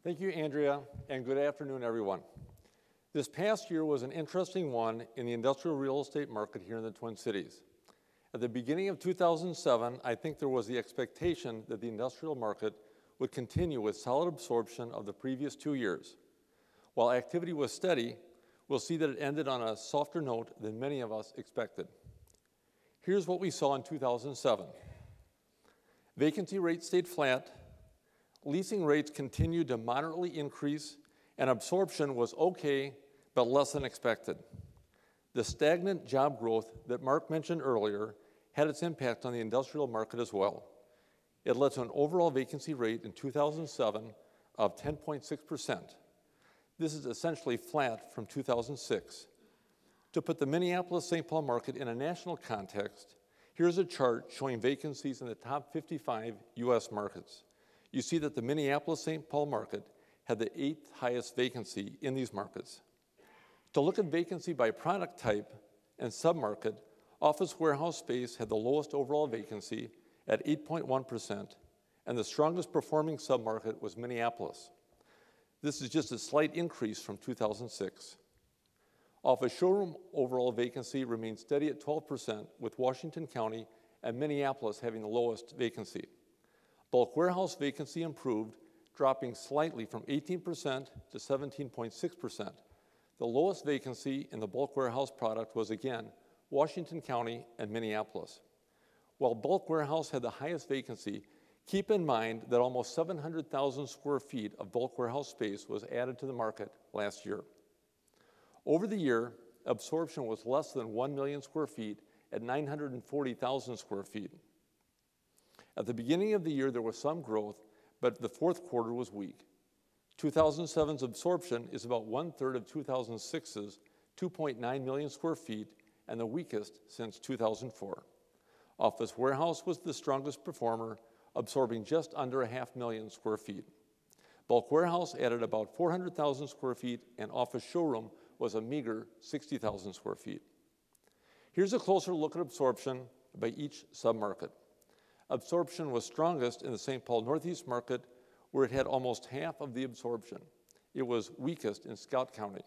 Thank you, Andrea, and good afternoon, everyone. This past year was an interesting one in the industrial real estate market here in the Twin Cities. At the beginning of 2007, I think there was the expectation that the industrial market would continue with solid absorption of the previous 2 years. While activity was steady, we'll see that it ended on a softer note than many of us expected. Here's what we saw in 2007. Vacancy rates stayed flat, leasing rates continued to moderately increase, and absorption was okay, but less than expected. The stagnant job growth that Mark mentioned earlier had its impact on the industrial market as well. It led to an overall vacancy rate in 2007 of 10.6%. This is essentially flat from 2006. To put the Minneapolis-St. Paul market in a national context, here's a chart showing vacancies in the top 55 U.S. markets. You see that the Minneapolis-St. Paul market had the 8th highest vacancy in these markets. To look at vacancy by product type and submarket, office warehouse space had the lowest overall vacancy at 8.1%, and the strongest performing submarket was Minneapolis. This is just a slight increase from 2006. Office showroom overall vacancy remained steady at 12%, with Washington County and Minneapolis having the lowest vacancy. Bulk warehouse vacancy improved, dropping slightly from 18% to 17.6%. The lowest vacancy in the bulk warehouse product was again Washington County and Minneapolis. While bulk warehouse had the highest vacancy, keep in mind that almost 700,000 square feet of bulk warehouse space was added to the market last year. Over the year, absorption was less than 1 million square feet at 940,000 square feet. At the beginning of the year, there was some growth, but the fourth quarter was weak. 2007's absorption is about 1/3 of 2006's 2.9 million square feet and the weakest since 2004. Office warehouse was the strongest performer, absorbing just under 500,000 square feet. Bulk warehouse added about 400,000 square feet, and office showroom was a meager 60,000 square feet. Here's a closer look at absorption by each submarket. Absorption was strongest in the St. Paul Northeast market, where it had almost half of the absorption. It was weakest in Scott County.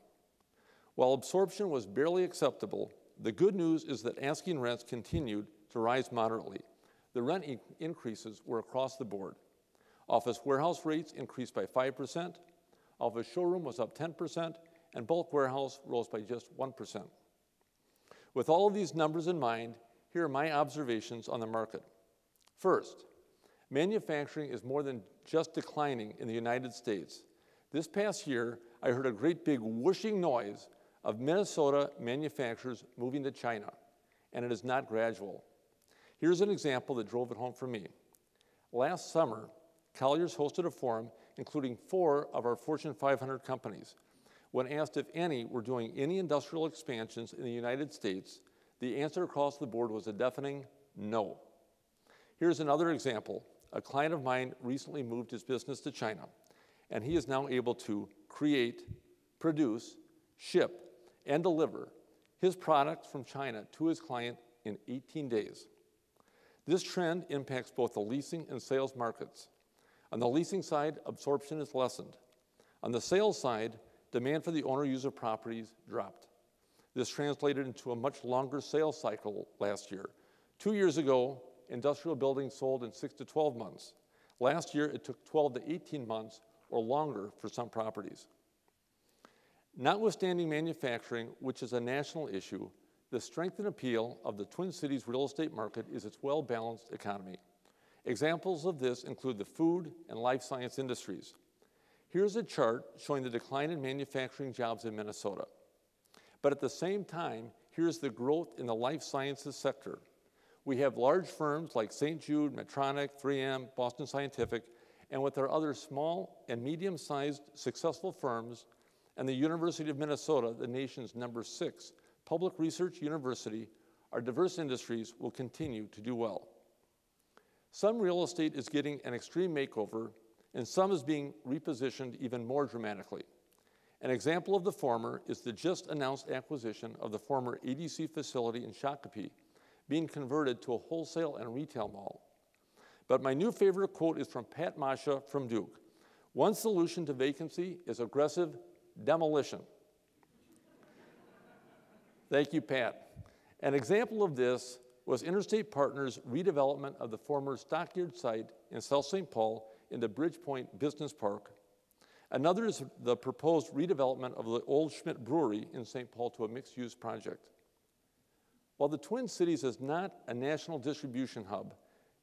While absorption was barely acceptable, the good news is that asking rents continued to rise moderately. The rent increases were across the board. Office warehouse rates increased by 5%, office showroom was up 10%, and bulk warehouse rose by just 1%. With all of these numbers in mind, here are my observations on the market. First, manufacturing is more than just declining in the United States. This past year, I heard a great big whooshing noise of Minnesota manufacturers moving to China, and it is not gradual. Here's an example that drove it home for me. Last summer, Colliers hosted a forum including 4 of our Fortune 500 companies. When asked if any were doing any industrial expansions in the United States, the answer across the board was a deafening no. Here's another example. A client of mine recently moved his business to China, and he is now able to create, produce, ship, and deliver his products from China to his client in 18 days. This trend impacts both the leasing and sales markets. On the leasing side, absorption is lessened. On the sales side, demand for the owner-user properties dropped. This translated into a much longer sales cycle last year. 2 years ago, industrial buildings sold in 6 to 12 months. Last year, it took 12 to 18 months or longer for some properties. Notwithstanding manufacturing, which is a national issue, the strength and appeal of the Twin Cities real estate market is its well-balanced economy. Examples of this include the food and life science industries. Here's a chart showing the decline in manufacturing jobs in Minnesota. But at the same time, here's the growth in the life sciences sector. We have large firms like St. Jude, Medtronic, 3M, Boston Scientific, and with our other small and medium-sized successful firms, and the University of Minnesota, the nation's #6 public research university, our diverse industries will continue to do well. Some real estate is getting an extreme makeover, and some is being repositioned even more dramatically. An example of the former is the just announced acquisition of the former ADC facility in Shakopee, being converted to a wholesale and retail mall. But my new favorite quote is from Pat Masha from Duke. One solution to vacancy is aggressive demolition. Thank you, Pat. An example of this was Interstate Partners' redevelopment of the former Stockyard site in South St. Paul into Bridgepoint Business Park. Another is the proposed redevelopment of the old Schmidt Brewery in St. Paul to a mixed-use project. While the Twin Cities is not a national distribution hub,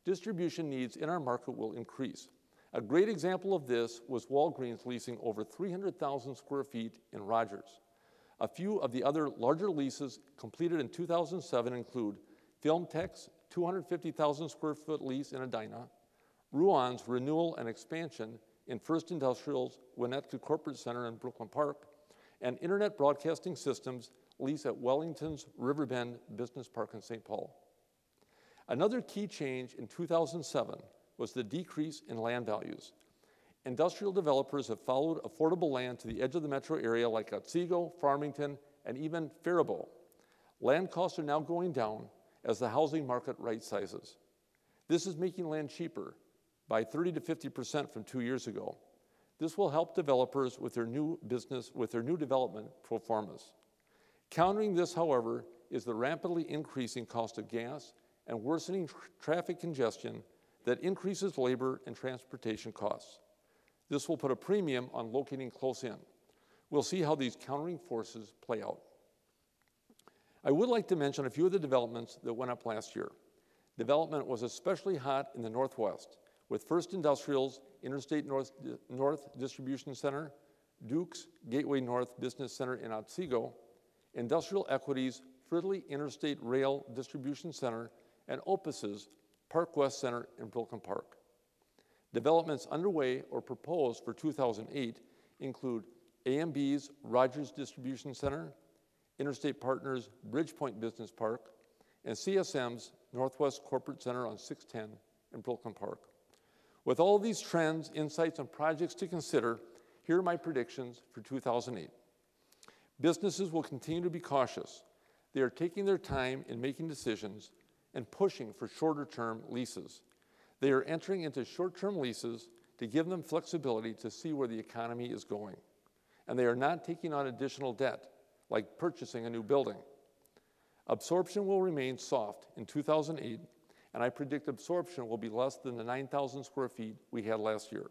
distribution needs in our market will increase. A great example of this was Walgreens leasing over 300,000 square feet in Rogers. A few of the other larger leases completed in 2007 include FilmTech's 250,000 square foot lease in Edina, Ruan's renewal and expansion in First Industrial's Winnetka Corporate Center in Brooklyn Park, and Internet Broadcasting Systems lease at Wellington's Riverbend Business Park in St. Paul. Another key change in 2007 was the decrease in land values. Industrial developers have followed affordable land to the edge of the metro area like Otsego, Farmington, and even Faribault. Land costs are now going down as the housing market right-sizes. This is making land cheaper by 30 to 50% from 2 years ago. This will help developers with their new development pro formas. Countering this, however, is the rapidly increasing cost of gas and worsening traffic congestion that increases labor and transportation costs. This will put a premium on locating close in. We'll see how these countering forces play out. I would like to mention a few of the developments that went up last year. Development was especially hot in the Northwest, with First Industrial's Interstate North Distribution Center, Duke's Gateway North Business Center in Otsego, Industrial Equity's Fridley Interstate Rail Distribution Center, and Opus's Park West Center in Brooklyn Park. Developments underway or proposed for 2008 include AMB's Rogers Distribution Center, Interstate Partners' Bridgepoint Business Park, and CSM's Northwest Corporate Center on 610 in Brooklyn Park. With all these trends, insights, and projects to consider, here are my predictions for 2008. Businesses will continue to be cautious. They are taking their time in making decisions and pushing for shorter-term leases. They are entering into short-term leases to give them flexibility to see where the economy is going. And they are not taking on additional debt, like purchasing a new building. Absorption will remain soft in 2008, and I predict absorption will be less than the 9,000 square feet we had last year.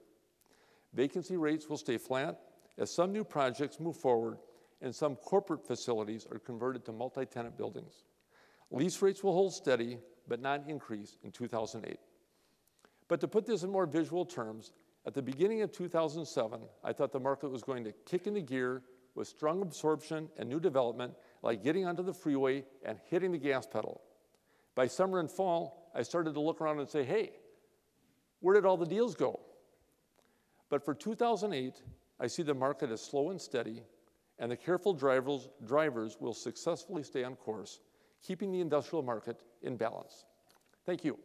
Vacancy rates will stay flat as some new projects move forward and some corporate facilities are converted to multi-tenant buildings. Lease rates will hold steady, but not increase in 2008. But to put this in more visual terms, at the beginning of 2007, I thought the market was going to kick into gear with strong absorption and new development, like getting onto the freeway and hitting the gas pedal. By summer and fall, I started to look around and say, hey, where did all the deals go? But for 2008, I see the market as slow and steady, and the careful drivers will successfully stay on course, keeping the industrial market in balance. Thank you.